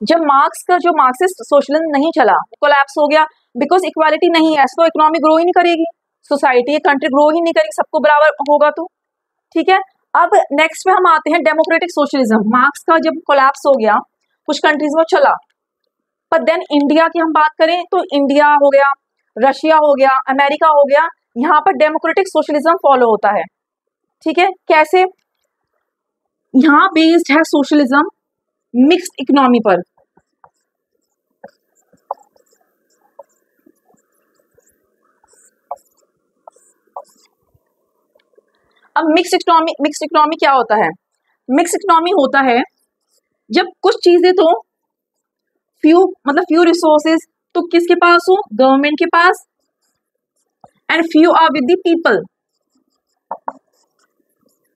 जब मार्क्स का जो मार्क्सिस्ट सोशलिज्म नहीं चला, कोलैप्स हो गया, बिकॉज इक्वालिटी नहीं है, तो इकोनॉमी ग्रो ही नहीं करेगी, सोसाइटी कंट्री ग्रो ही नहीं करेगी, सबको बराबर होगा तो। ठीक है, अब नेक्स्ट पे हम आते हैं डेमोक्रेटिक सोशलिज्म। मार्क्स का जब कोलैप्स हो गया, कुछ कंट्रीज में चला, पर देन इंडिया की हम बात करें तो इंडिया हो गया, रशिया हो गया, अमेरिका हो गया, यहाँ पर डेमोक्रेटिक सोशलिज्म फॉलो होता है। ठीक है, कैसे? यहाँ बेस्ड है सोशलिज्म मिक्स्ड इकोनॉमी पर। अब मिक्स्ड इकोनॉमी क्या होता है? मिक्स्ड इकोनॉमी होता है जब कुछ चीजें तो फ्यू रिसोर्सेज तो किसके पास हो? गवर्नमेंट के पास, and few are with the people,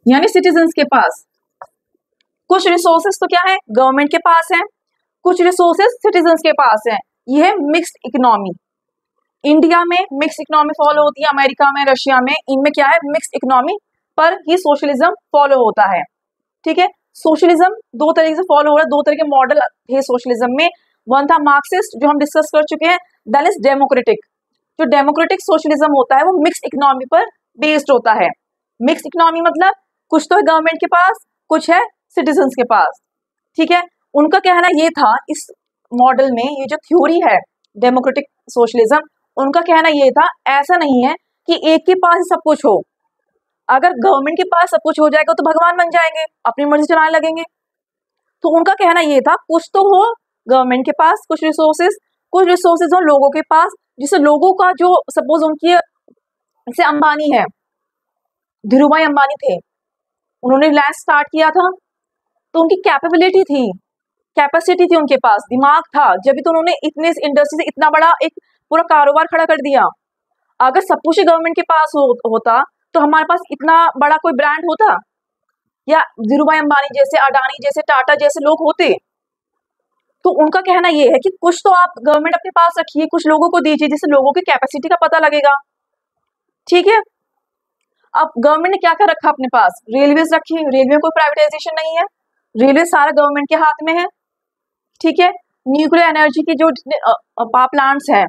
यानी सिटीजन्स के पास। कुछ रिसोर्सेज तो क्या है? गवर्नमेंट के पास है, कुछ रिसोर्सेज सिटीजन्स के पास है। यह है मिक्स्ड इकोनॉमी। इंडिया में मिक्स्ड इकोनॉमी फॉलो होती है, अमेरिका में, रशिया में, इनमें क्या है? मिक्स्ड इकोनॉमी पर ही सोशलिज्म फॉलो होता है। ठीक है, सोशलिज्म दो तरीके से फॉलो हो रहा है, दो तरह के मॉडल है सोशलिज्म में। वन था मार्क्सिस्ट जो हम डिस्कस कर चुके हैं, देन इज डेमोक्रेटिक। जो डेमोक्रेटिक सोशलिज्म होता है वो मिक्स्ड इकोनॉमी पर बेस्ड होता है। मिक्स्ड इकोनॉमी मतलब कुछ तो है गवर्नमेंट के पास, कुछ है सिटीजन्स के पास। ठीक है, उनका कहना ये था इस मॉडल में, ये जो थ्योरी है डेमोक्रेटिक सोशलिज्म, उनका कहना ये था ऐसा नहीं है कि एक के पास ही सब कुछ हो। अगर गवर्नमेंट के पास सब कुछ हो जाएगा तो भगवान बन जाएंगे, अपनी मर्जी चलाने लगेंगे। तो उनका कहना ये था कुछ तो हो गवर्नमेंट के पास, कुछ रिसोर्सेज हो लोगों के पास, जिससे लोगों का जो सपोज उनकी, जैसे अंबानी है, धीरूभाई अंबानी थे, उन्होंने रिलायंस स्टार्ट किया था, तो उनकी कैपेसिटी थी उनके पास, दिमाग था, जब तो उन्होंने इतने इंडस्ट्री से इतना बड़ा एक पूरा कारोबार खड़ा कर दिया। अगर सब कुछ गवर्नमेंट के पास होता तो हमारे पास इतना बड़ा कोई ब्रांड होता, या धीरूभाई अंबानी जैसे, अडानी जैसे, टाटा जैसे लोग होते। तो उनका कहना ये है कि कुछ तो आप गवर्नमेंट अपने पास रखिए, कुछ लोगों को दीजिए, जिससे लोगों की कैपेसिटी का पता लगेगा। ठीक है, अब गवर्नमेंट ने क्या क्या रखा अपने पास? रेलवेज रखी, रेलवे कोई प्राइवेटाइजेशन नहीं है, रेलवे सारा गवर्नमेंट के हाथ में है। ठीक है, न्यूक्लियर एनर्जी की जो पावर प्लांट्स है,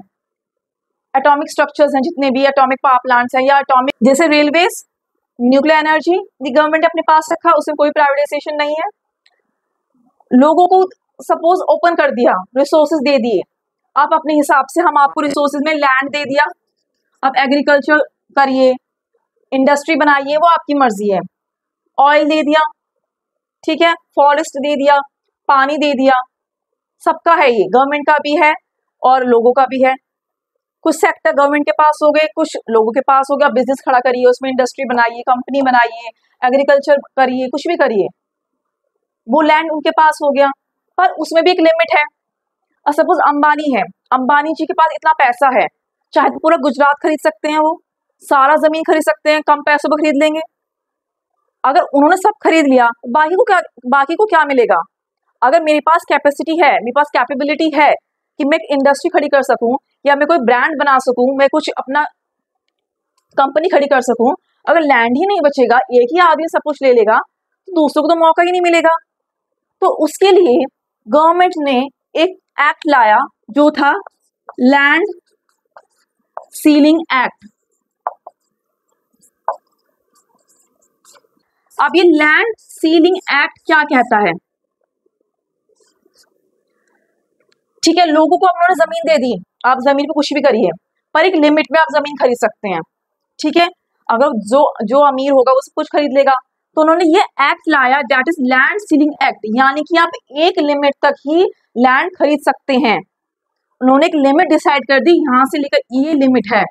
एटॉमिक स्ट्रक्चर्स हैं, जितने भी एटॉमिक पावर प्लांट्स हैं या एटॉमिक, जैसे रेलवेज, न्यूक्लियर एनर्जी गवर्नमेंट ने अपने पास रखा, उसमें कोई प्राइवेटाइजेशन नहीं है। लोगों को सपोज ओपन कर दिया, रिसोर्सेज दे दिए, आप अपने हिसाब से, हम आपको रिसोर्सेज में लैंड दे दिया, आप एग्रीकल्चर करिए, इंडस्ट्री बनाइए, वो आपकी मर्जी है। ऑयल दे दिया, ठीक है, फॉरेस्ट दे दिया, पानी दे दिया, सबका है, ये गवर्नमेंट का भी है और लोगों का भी है। कुछ सेक्टर गवर्नमेंट के पास हो गए, कुछ लोगों के पास हो गया, बिजनेस खड़ा करिए, उसमें इंडस्ट्री बनाइए, कंपनी बनाइए, एग्रीकल्चर करिए, कुछ भी करिए, वो लैंड उनके पास हो गया। पर उसमें भी एक लिमिट है। और सपोज अंबानी है, अंबानी जी के पास इतना पैसा है, चाहे तो पूरा गुजरात खरीद सकते हैं, वो सारा जमीन खरीद सकते हैं, कम पैसों पर खरीद लेंगे। अगर उन्होंने सब खरीद लिया, बाकी को क्या मिलेगा? अगर मेरे पास कैपेसिटी है, मेरे पास कैपेबिलिटी है कि मैं एक इंडस्ट्री खड़ी कर सकूं, या मैं कोई ब्रांड बना सकूं, मैं कुछ अपना कंपनी खड़ी कर सकूं, अगर लैंड ही नहीं बचेगा, एक ही आदमी सब कुछ ले लेगा, तो दूसरों को तो मौका ही नहीं मिलेगा। तो उसके लिए गवर्नमेंट ने एक एक्ट लाया जो था लैंड सीलिंग एक्ट। अब ये लैंड सीलिंग एक्ट क्या कहता है? ठीक है, लोगों को उन्होंने जमीन दे दी, आप जमीन पे कुछ भी करिए, पर एक लिमिट में आप जमीन खरीद सकते हैं। ठीक है, अगर जो अमीर होगा वो सब कुछ खरीद लेगा। तो उन्होंने ये एक्ट लाया, that is land ceiling act, यानी कि आप एक लिमिट तक ही लैंड खरीद सकते हैं। उन्होंने एक लिमिट डिसाइड कर दी, यहां से लेकर ये लिमिट है,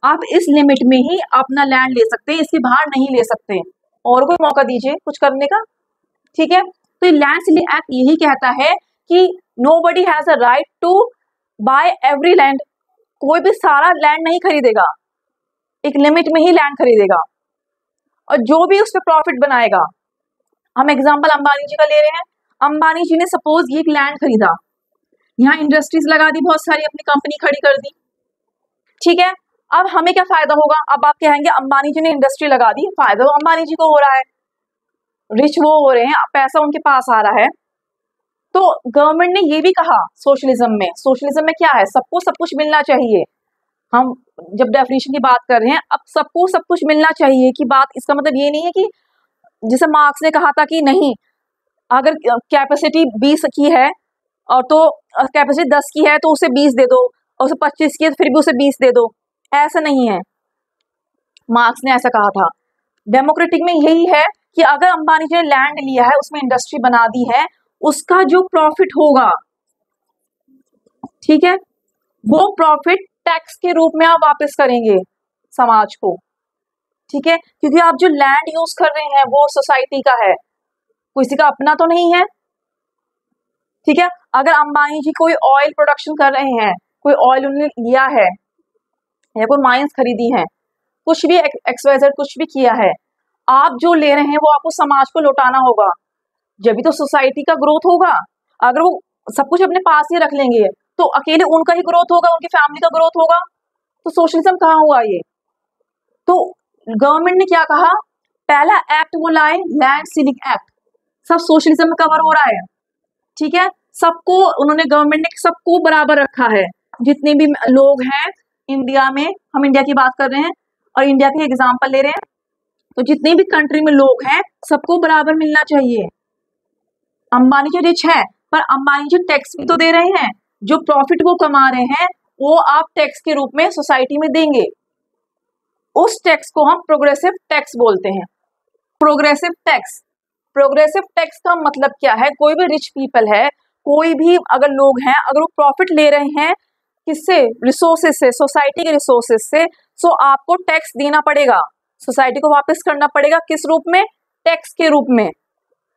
आप इस लिमिट में ही अपना लैंड ले सकते हैं, इसके बाहर नहीं ले सकते, और कोई मौका दीजिए कुछ करने का। ठीक है, तो ये लैंड सीलिंग एक्ट यही कहता है कि nobody has a right to buy every land, कोई भी सारा लैंड नहीं खरीदेगा, एक लिमिट में ही लैंड खरीदेगा, और जो भी उस पर प्रॉफिट बनाएगा। हम एग्जांपल अंबानी जी का ले रहे हैं, अंबानी जी ने सपोज ये लैंड खरीदा, यहाँ इंडस्ट्रीज लगा दी, बहुत सारी अपनी कंपनी खड़ी कर दी। ठीक है, अब हमें क्या फायदा होगा? अब आप कहेंगे अंबानी जी ने इंडस्ट्री लगा दी, फायदा अंबानी जी को हो रहा है, रिच वो हो रहे हैं, पैसा उनके पास आ रहा है, तो गवर्नमेंट ने ये भी कहा सोशलिज्म में क्या है, सबको सब कुछ मिलना चाहिए। हम जब डेफिनेशन की बात कर रहे हैं, अब सबको सब कुछ मिलना चाहिए की बात, इसका मतलब ये नहीं है कि जैसे मार्क्स ने कहा था कि नहीं, अगर कैपेसिटी 20 की है और तो कैपेसिटी 10 की है तो उसे 20 दे दो, और उसे 25 की है तो फिर भी उसे 20 दे दो, ऐसा नहीं है। मार्क्स ने ऐसा कहा था। डेमोक्रेटिक में यही है कि अगर अंबानी जी ने लैंड लिया है, उसमें इंडस्ट्री बना दी है, उसका जो प्रॉफिट होगा, ठीक है, वो प्रॉफिट टैक्स के रूप में आप वापस करेंगे समाज को, ठीक है, क्योंकि आप जो लैंड यूज कर रहे हैं वो सोसाइटी का है, किसी का अपना तो नहीं है, ठीक है। अगर अंबानी जी कोई ऑयल प्रोडक्शन कर रहे हैं, कोई ऑयल उन्होंने लिया है या कोई माइंस खरीदी है, कुछ भी एक्सवाइजेड कुछ भी किया है, आप जो ले रहे हैं वो आपको समाज को लौटाना होगा, जब भी तो सोसाइटी का ग्रोथ होगा। अगर वो सब कुछ अपने पास ही रख लेंगे तो अकेले उनका ही ग्रोथ होगा, उनकी फैमिली का ग्रोथ होगा, तो सोशलिज्म कहाँ हुआ ये। तो गवर्नमेंट ने क्या कहा, पहला एक्ट वो लाए, लैंड सीलिंग एक्ट, सब सोशलिज्म में कवर हो रहा है, ठीक है। सबको उन्होंने, गवर्नमेंट ने सबको बराबर रखा है, जितने भी लोग हैं इंडिया में, हम इंडिया की बात कर रहे हैं और इंडिया के एग्जाम्पल ले रहे हैं, तो जितने भी कंट्री में लोग हैं सबको बराबर मिलना चाहिए। अंबानी जी रिच है, पर अंबानी जी टैक्स भी तो दे रहे हैं, जो प्रॉफिट वो कमा रहे हैं वो आप टैक्स के रूप में सोसाइटी में देंगे, उस टैक्स को हम प्रोग्रेसिव टैक्स बोलते हैं। प्रोग्रेसिव टैक्स का मतलब क्या है, कोई भी रिच पीपल है, कोई भी अगर लोग हैं, अगर वो प्रॉफिट ले रहे हैं किससे, रिसोर्सेज से, सोसाइटी के रिसोर्सेज से, सो आपको टैक्स देना पड़ेगा, सोसाइटी को वापस करना पड़ेगा, किस रूप में, टैक्स के रूप में,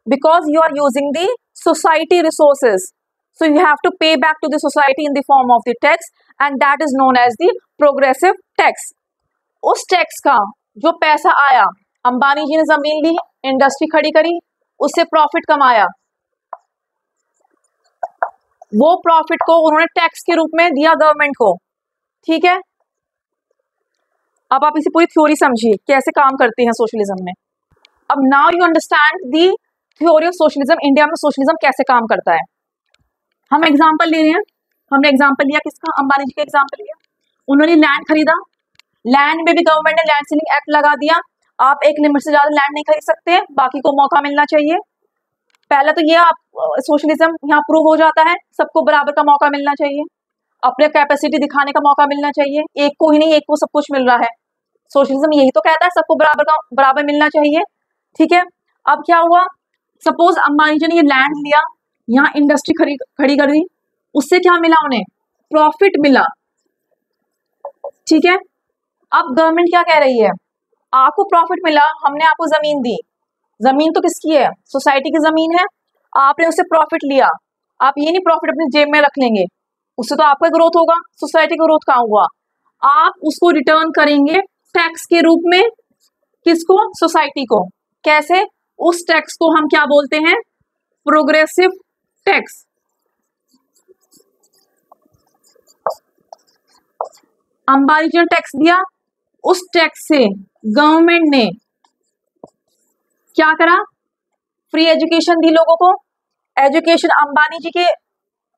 because you are using the society resources, so you have to pay back to the society in the form of the tax, and that is known as the progressive tax. उस tax का जो पैसा आया, अंबानी जी ने जमीन ली, industry खड़ी करी, उससे प्रॉफिट कमाया, वो प्रॉफिट को उन्होंने टैक्स के रूप में दिया गवर्नमेंट को, ठीक है। अब आप इसी पूरी थ्योरी समझिए कैसे काम करते हैं सोशलिज्म में। अब now you understand the theory of socialism, India में सोशलिज्म कैसे काम करता है। हम एग्जाम्पल ले रहे हैं, हमने एग्जाम्पल लिया किसका, अंबानी जी का एग्जाम्पल लिया, उन्होंने लैंड खरीदा, लैंड में भी गवर्नमेंट ने लैंड सीलिंग एक्ट लगा दिया, आप एक लिमिट से ज्यादा लैंड नहीं खरीद सकते, बाकी को मौका मिलना चाहिए। पहला तो ये आप सोशलिज्म यहाँ प्रूव हो जाता है, सबको बराबर का मौका मिलना चाहिए, अपने कैपेसिटी दिखाने का मौका मिलना चाहिए, एक को ही नहीं एक को सब कुछ मिल रहा है, सोशलिज्म यही तो कहता है सबको बराबर मिलना चाहिए, ठीक है। अब क्या हुआ, सपोज अंबानी जी ने ये लैंड लिया, यहाँ इंडस्ट्री खड़ी कर दी, उससे क्या मिला उन्हें, प्रॉफिट मिला, ठीक है। अब गवर्नमेंट क्या कह रही है, आपको प्रॉफिट मिला, हमने आपको जमीन दी, जमीन तो किसकी है, सोसाइटी की जमीन है, आपने उससे प्रॉफिट लिया, आप ये नहीं प्रॉफिट अपनी जेब में रख लेंगे, उससे तो आपका ग्रोथ होगा, सोसाइटी का ग्रोथ कहाँ हुआ, आप उसको रिटर्न करेंगे टैक्स के रूप में, किसको, सोसाइटी को, कैसे, उस टैक्स को हम क्या बोलते हैं, प्रोग्रेसिव टैक्स। अंबानी जी ने टैक्स दिया, उस टैक्स से गवर्नमेंट ने क्या करा, फ्री एजुकेशन दी लोगों को, एजुकेशन अंबानी जी के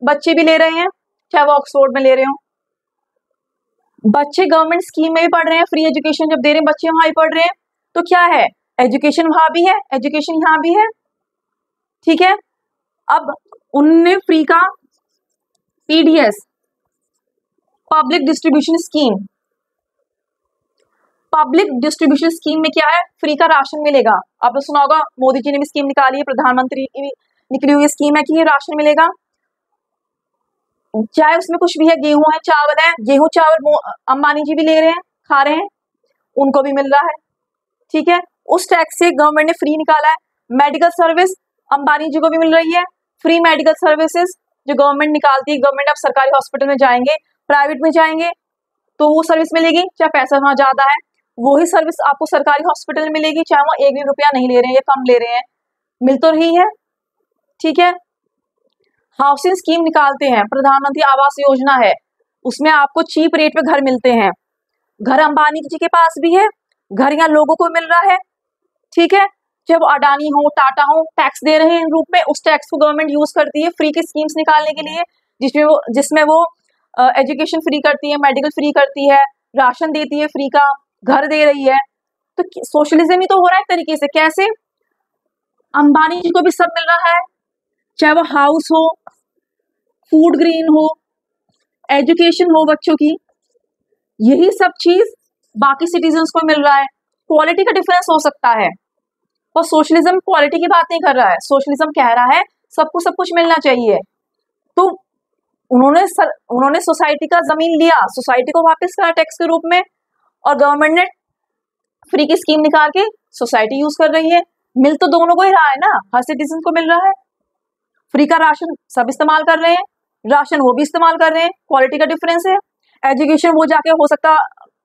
बच्चे भी ले रहे हैं, चाहे वो ऑक्सफोर्ड में ले रहे हो, बच्चे गवर्नमेंट स्कीम में भी पढ़ रहे हैं, फ्री एजुकेशन जब दे रहे हैं बच्चे वहां भी पढ़ रहे हैं, तो क्या है, एजुकेशन वहां भी है, एजुकेशन यहाँ भी है, ठीक है। अब उनने फ्री का PDS, public distribution scheme, public distribution scheme में क्या है, फ्री का राशन मिलेगा, आपने सुना होगा मोदी जी ने भी स्कीम निकाली है, प्रधानमंत्री की भी निकली हुई स्कीम है कि ये राशन मिलेगा, चाहे उसमें कुछ भी है, गेहूं है, चावल है, गेहूं चावल अंबानी जी भी ले रहे हैं, खा रहे हैं, उनको भी मिल रहा है, ठीक है। उस टैक्स से गवर्नमेंट ने फ्री निकाला है। मेडिकल सर्विस अंबानी जी को भी मिल रही है, फ्री मेडिकल सर्विसेज जो गवर्नमेंट निकालती है, गवर्नमेंट आप सरकारी हॉस्पिटल में जाएंगे, प्राइवेट में जाएंगे तो वो सर्विस मिलेगी, चाहे पैसा वहां ज्यादा है, वही सर्विस आपको सरकारी हॉस्पिटल में मिलेगी, चाहे वो 1 भी रुपया नहीं ले रहे हैं या कम ले रहे हैं, मिल तो रही है, ठीक है। हाउसिंग स्कीम निकालते हैं, प्रधानमंत्री आवास योजना है, उसमें आपको चीप रेट पे घर मिलते हैं, घर अंबानी जी के पास भी है, घर यहाँ लोगों को मिल रहा है, ठीक है, चाहे वो अडानी हो, टाटा हो, टैक्स दे रहे हैं रूप में, उस टैक्स को गवर्नमेंट यूज करती है फ्री की स्कीम्स निकालने के लिए, जिसमें वो एजुकेशन फ्री करती है, मेडिकल फ्री करती है, राशन देती है फ्री का, घर दे रही है। तो सोशलिज्म ही तो हो रहा है एक तरीके से। कैसे? अंबानी जी को भी सब मिल रहा है, चाहे वो हाउस हो, फूड ग्रीन हो, एजुकेशन हो बच्चों की, यही सब चीज बाकी सिटीजन्स को मिल रहा है। क्वालिटी का डिफरेंस हो सकता है, और सोशलिज्म क्वालिटी की बात नहीं कर रहा है। सोशलिज्म कह रहा है सबको सब कुछ मिलना चाहिए। तो उन्होंने सोसाइटी का जमीन लिया, सोसाइटी को वापस करा टैक्स के रूप में, और गवर्नमेंट ने फ्री की स्कीम निकाल के सोसाइटी यूज कर रही है। मिल तो दोनों को ही रहा है ना, हर सिटीजन को मिल रहा है। फ्री का राशन सब इस्तेमाल कर रहे हैं, राशन वो भी इस्तेमाल कर रहे हैं, क्वालिटी का डिफरेंस है। एजुकेशन वो जाके हो सकता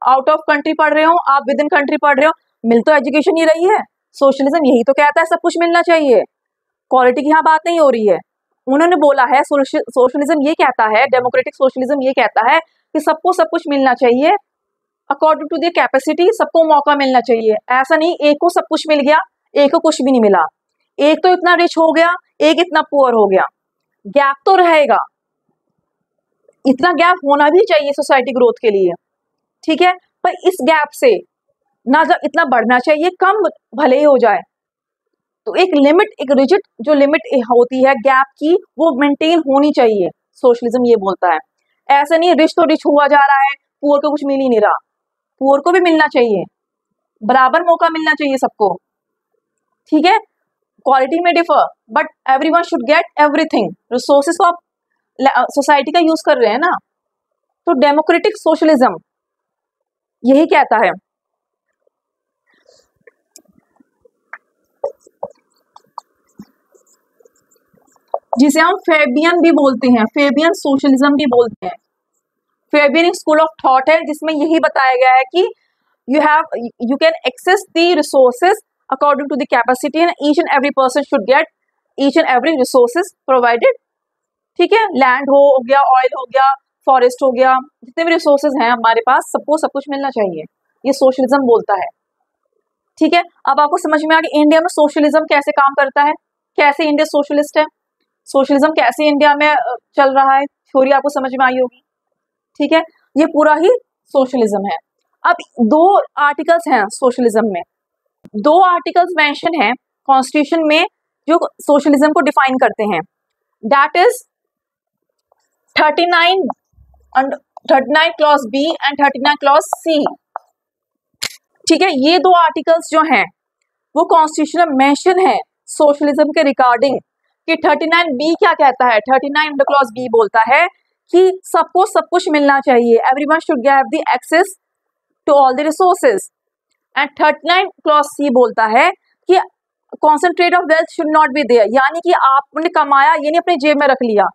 आउट ऑफ कंट्री पढ़ रहे हो, आप विद इन कंट्री पढ़ रहे हो, मिल तो एजुकेशन ही रही है। सोशलिज्म यही तो कहता है सब कुछ मिलना चाहिए, क्वालिटी की यहाँ बात नहीं हो रही है। उन्होंने बोला है सोशलिज्म ये कहता है, डेमोक्रेटिक सोशलिज्म ये कहता है कि सबको सब कुछ मिलना चाहिए अकॉर्डिंग टू द कैपेसिटी, सबको मौका मिलना चाहिए। ऐसा नहीं एक को सब कुछ मिल गया, एक को कुछ भी नहीं मिला, एक तो इतना रिच हो गया, एक इतना पुअर हो गया। गैप तो रहेगा, इतना गैप होना भी चाहिए सोसाइटी ग्रोथ के लिए, ठीक है। पर इस गैप से ना इतना बढ़ना चाहिए, कम भले ही हो जाए। तो एक लिमिट, एक रिजिड जो लिमिट होती है गैप की, वो मेंटेन होनी चाहिए, सोशलिज्म ये बोलता है। ऐसा नहीं रिच तो रिच हुआ जा रहा है, पुअर को कुछ मिल ही नहीं रहा। पुअर को भी मिलना चाहिए, बराबर मौका मिलना चाहिए सबको, ठीक है। क्वालिटी में differ, but everyone should get everything. Resources को आप सोसाइटी का यूज कर रहे हैं ना। तो डेमोक्रेटिक सोशलिज्म यही कहता है। जिसे हम फेबियन भी बोलते हैं, फेबियन सोशलिज्म भी बोलते हैं। फेबियन एक स्कूल ऑफ थॉट है जिसमें यही बताया गया है कि you can access the resources according to the capacity and each and every person should get each and every resources provided, ठीक है। लैंड हो गया, ऑयल हो गया, फॉरेस्ट हो गया, जितने भी रिसोर्सेज हैं हमारे पास, सबको सब कुछ मिलना चाहिए, ये सोशलिज्म बोलता है, ठीक है। अब आपको समझ में आ गया इंडिया में सोशलिज्म कैसे काम करता है, कैसे इंडिया सोशलिस्ट है, सोशलिज्म कैसे इंडिया में चल रहा है, थ्योरी आपको समझ में आई होगी, ठीक है। ये पूरा ही सोशलिज्म है। अब 2 आर्टिकल्स हैं सोशलिज्म में, 2 आर्टिकल्स मेंशन हैं कॉन्स्टिट्यूशन में जो सोशलिज्म को डिफाइन करते हैं। That is 39 clause B and 39 clause C, ठीक है। ये 2 आर्टिकल्स जो हैं वो कॉन्स्टिट्यूशन में मेंशन है सोशलिज्म के रिगार्डिंग कि 39 बी क्या कहता है। 39 क्लॉज बी बोलता है कि सबको सब कुछ मिलना चाहिए, everyone should have the access to all the resources. And 39 clause C बोलता है कि concentrate of wealth should not be there, यानी कि आपने कमाया ये नहीं अपने जेब में रख लिया।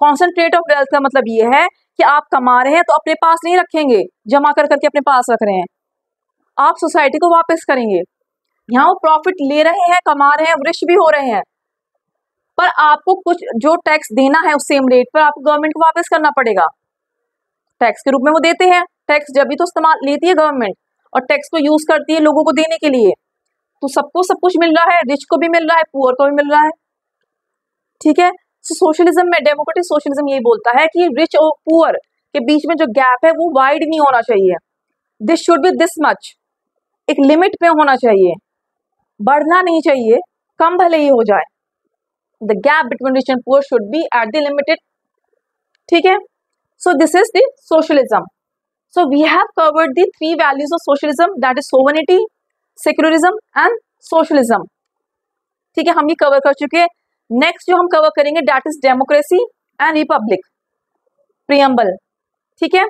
कॉन्सेंट्रेट ऑफ वेल्थ का मतलब ये है कि आप कमा रहे हैं तो अपने पास नहीं रखेंगे, जमा कर करके अपने पास रख रहे हैं, आप सोसाइटी को वापस करेंगे। यहाँ वो प्रॉफिट ले रहे हैं, कमा रहे हैं, रिच भी हो रहे हैं, पर आपको कुछ जो टैक्स देना है उस सेम रेट पर आपको गवर्नमेंट को वापस करना पड़ेगा। टैक्स के रूप में वो देते हैं, टैक्स जब भी तो इस्तेमाल लेती है गवर्नमेंट, और टैक्स को यूज करती है लोगों को देने के लिए। तो सबको सब कुछ मिल रहा है, रिच को भी मिल रहा है, पुअर को भी मिल रहा है, ठीक है। सोशलिज्म में, डेमोक्रेटिक सोशलिज्म यही बोलता है कि रिच और पुअर के बीच में जो गैप है वो वाइड नहीं होना चाहिए, this should be this much, एक लिमिट पे होना चाहिए, बढ़ना नहीं चाहिए, कम भले ही हो जाए। The gap between rich and poor should be at the limited, ठीक है। So this is the socialism. So we have covered the 3 values of socialism, that is sovereignty, secularism and socialism, ठीक है। हम ये कवर कर चुके हैं। Next जो हम कवर करेंगे that is democracy and republic, preamble, ठीक है।